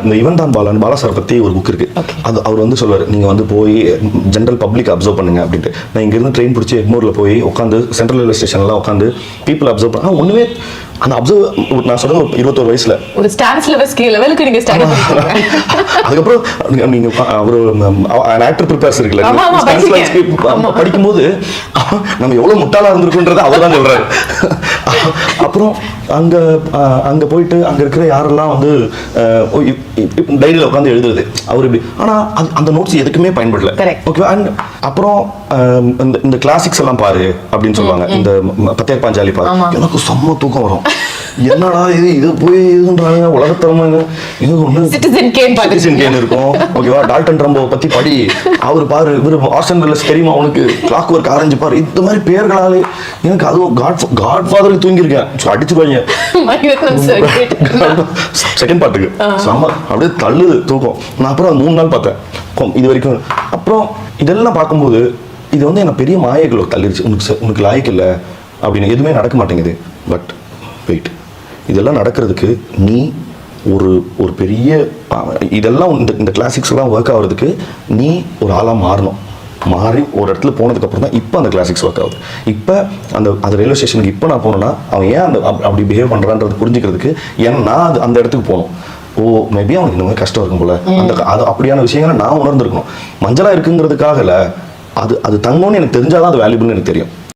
இந்த இவன் தான் பாலா சார் பற்றி ஒரு புக் இருக்கு. அது அவர் வந்து சொல்வார், நீங்கள் வந்து போய் ஜென்ரல் பப்ளிக் அப்சர்வ் பண்ணுங்க அப்படின்ட்டு. நான் இங்கேருந்து ட்ரெயின் பிடிச்சி எக்மோரில் போய் உட்காந்து சென்ட்ரல் ரயில்வே ஸ்டேஷன்லாம் உட்காந்து பீப்புள் அப்சர்வ் பண்ண ஒன்றுமே அந்த அப்சர்வ் நான் சொல்றது 21 வயசுல ஒரு ஸ்டான்ஸ் லெவலுக்கு நீங்க ஸ்டடி பண்ணிருக்கீங்க. அதுக்கப்புறம் நீங்க ஒரு ஆக்டர் ப்ரிப்பேர்ஸ் இருக்குல்ல, படிக்கும்போது நம்ம எவ்வளவு முட்டாளா இருந்திருக்குன்றதை அவர் தான் சொல்றாரு. அப்புறம் அங்க போயிட்டு அங்க இருக்கிற யாரெல்லாம் வந்து டைரியில உட்காந்து எழுதுறது அவர் இப்படி, ஆனா அந்த நோட்ஸ் எதுக்குமே பயன்படல. ஓகேவா? அண்ட் அப்புறம் இந்த கிளாசிக்ஸ் எல்லாம் பாரு அப்படின்னு சொல்லுவாங்க. இந்த பத்தேர் பாஞ்சாலி பாரு, எனக்கு செம்ம தூக்கம் வரும். என்னடா இது போய் இதுன்றாங்க உலகத்தரமாங்க. சிட்டிசன் கேன் இருக்கும். ஓகேவா? டால்டன் ரம்போ பத்தி படி, அவர் பாரு, இவர் ஆர்சன் வெல்லஸ் தெரியுமா உனக்கு, கிளாக் ஒர்க் ஆரஞ்சு பாரு, இந்த மாதிரி பேர்களாலே எனக்கு அதுவும் காட் ஃபாதருக்கு தூங்கியிருக்கேன். அடிச்சிருவாங்க செகண்ட் பார்ட்டுக்கு. செம்ம அப்படியே தள்ளுது தூக்கம். நான் அப்புறம் 3 நாள் பார்த்தேன் இது வரைக்கும். அப்புறம் இதெல்லாம் பார்க்கும்போது இது வந்து எனக்கு பெரிய மாயைகளை தள்ளிடுச்சு. உனக்கு லாய்க்கு இல்லை அப்படின்னு எதுவுமே நடக்க மாட்டேங்குது. பட் வெயிட், இதெல்லாம் நடக்கிறதுக்கு நீ ஒரு பெரிய இதெல்லாம் இந்த கிளாசிக்ஸ் எல்லாம் ஒர்க் ஆகுறதுக்கு நீ ஒரு ஆளாக மாறி ஒரு இடத்துல போனதுக்கப்புறம் தான் இப்போ அந்த கிளாசிக்ஸ் ஒர்க் ஆகுது. இப்போ அந்த ரயில்வே ஸ்டேஷனுக்கு இப்போ நான் போனேன்னா அவன் ஏன் அப்படி பிஹேவ் பண்ணுறான்றது புரிஞ்சுக்கிறதுக்கு ஏன்னா நான் அந்த இடத்துக்கு போகணும். ஓ மேபி அவனுக்கு இந்த மாதிரி கஷ்டம் இருக்கும் போல, அது அப்படியான விஷயங்களை நான் உணர்ந்திருக்கணும். மஞ்சளாக இருக்குங்கிறதுக்காக இல்லை, அது தங்கம்னு எனக்கு தெரிஞ்சாதான் அது வேல்யூபிள்னு எனக்கு தெரியும்.